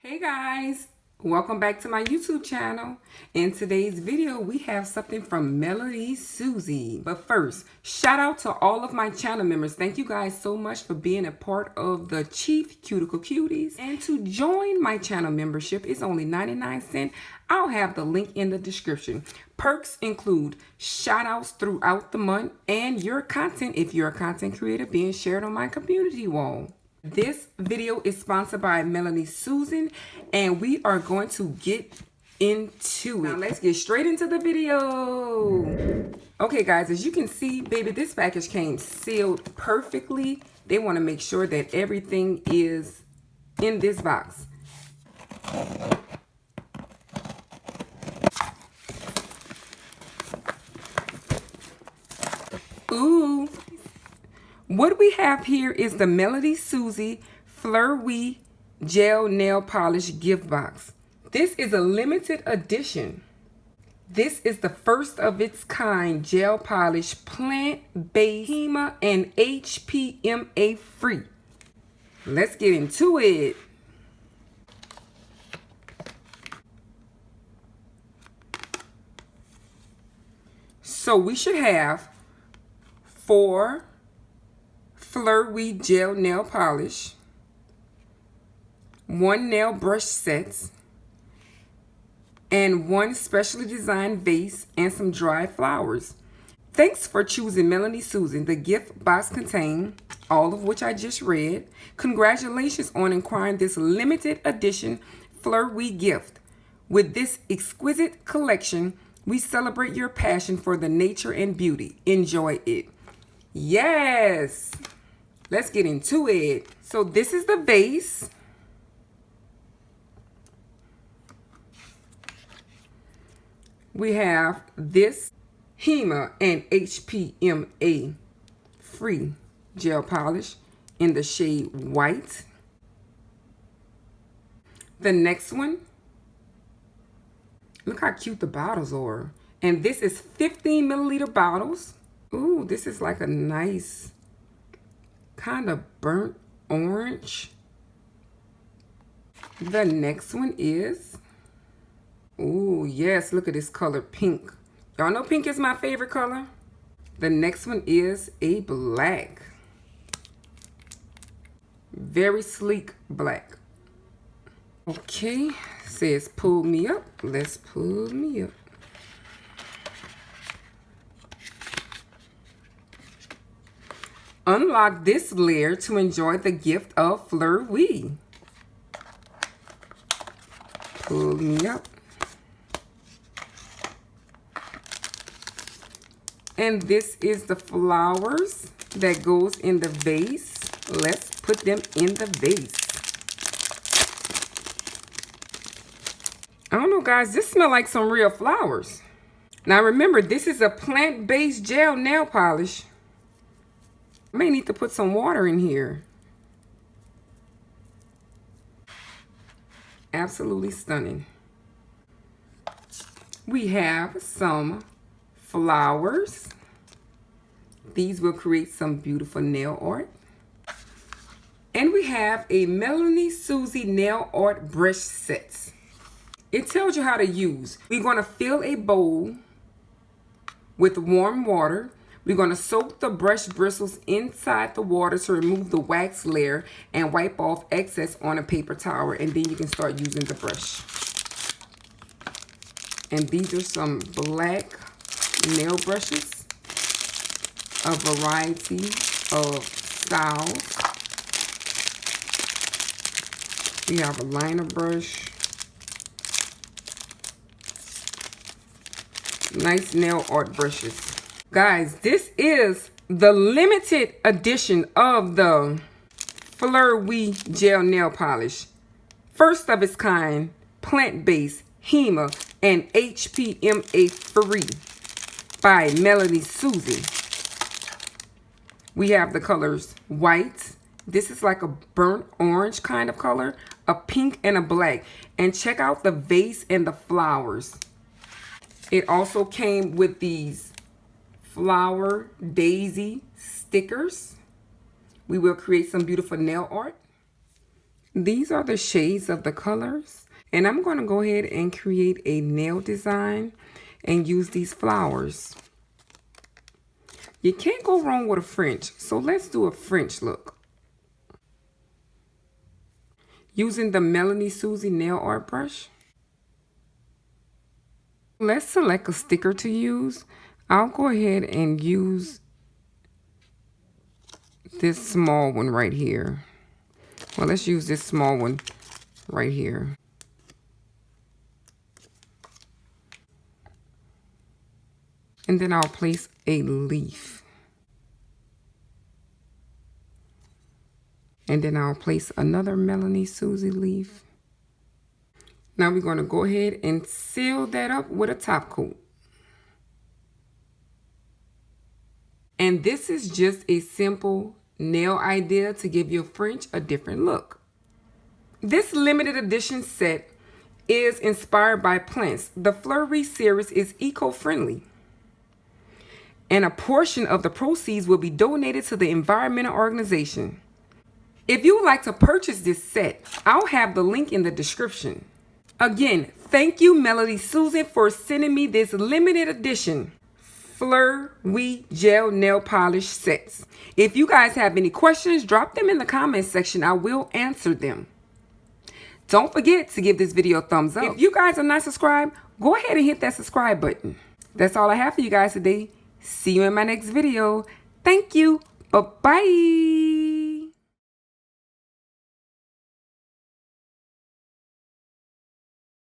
Hey guys, welcome back to my YouTube channel. In today's video, we have something from MELODYSUSIE. But first, shout out to all of my channel members. Thank you guys so much for being a part of the Chief Cuticle Cuties. And to join my channel membership is only 99 cents. I'll have the link in the description. Perks include shout outs throughout the month and your content, if you're a content creator, being shared on my community wall. This video is sponsored by MELODYSUSIE, and we are going to get into it. Now let's get straight into the video. Okay guys, as you can see, baby, this package came sealed perfectly. They want to make sure that everything is in this box. Ooh. What we have here is the MELODYSUSIE Fleurwee Gel Nail Polish Gift Box. This is a limited edition. This is the first of its kind gel polish, plant-based, HEMA and HPMA free. Let's get into it. So we should have 4 Fleurwee gel nail polish, 1 nail brush sets, and 1 specially designed vase and some dried flowers. Thanks for choosing MELODYSUSIE. The gift box contains all of which I just read. Congratulations on acquiring this limited edition Fleurwee gift. With this exquisite collection, we celebrate your passion for the nature and beauty. Enjoy it. Yes! Let's get into it. So this is the vase. We have this HEMA and HPMA free gel polish in the shade white. The next one, look how cute the bottles are. And this is 15 milliliter bottles. Ooh, this is like a nice kind of burnt orange. The next one is, ooh, yes, look at this color, pink. Y'all know pink is my favorite color. The next one is a black. Very sleek black. Okay, says pull me up. Let's pull me up. Unlock this layer to enjoy the gift of Fleurwee. Pull me up. And this is the flowers that goes in the vase. Let's put them in the vase. I don't know, guys, this smells like some real flowers. Now remember, this is a plant-based gel nail polish. I may need to put some water in here. Absolutely stunning. We have some flowers. These will create some beautiful nail art. And we have a MELODYSUSIE nail art brush sets. It tells you how to use. We're going to fill a bowl with warm water. We're going to soak the brush bristles inside the water to remove the wax layer and wipe off excess on a paper towel, and then you can start using the brush. And these are some black nail brushes, a variety of styles. We have a liner brush, nice nail art brushes. Guys, this is the limited edition of the Fleurwee gel nail polish. First of its kind, plant-based, HEMA and HPMA free by MELODYSUSIE. We have the colors white. This is like a burnt orange kind of color, a pink and a black. And check out the vase and the flowers. It also came with these flower daisy stickers. We will create some beautiful nail art. These are the shades of the colors. And I'm going to go ahead and create a nail design and use these flowers. You can't go wrong with a French, so let's do a French look. Using the MELODYSUSIE nail art brush. Let's select a sticker to use. I'll go ahead and use this small one right here. Well, let's use this small one right here. And then I'll place a leaf. And then I'll place another MELODYSUSIE leaf. Now we're going to go ahead and seal that up with a top coat. And this is just a simple nail idea to give your French a different look. This limited edition set is inspired by plants. The Fleurwee series is eco-friendly. And a portion of the proceeds will be donated to the environmental organization. If you would like to purchase this set, I'll have the link in the description. Again, thank you MELODYSUSIE for sending me this limited edition Fleurwee gel nail polish sets. If you guys have any questions, drop them in the comment section. I will answer them. Don't forget to give this video a thumbs up. If you guys are not subscribed, go ahead and hit that subscribe button. That's all I have for you guys today. See you in my next video. Thank you. Bye-bye.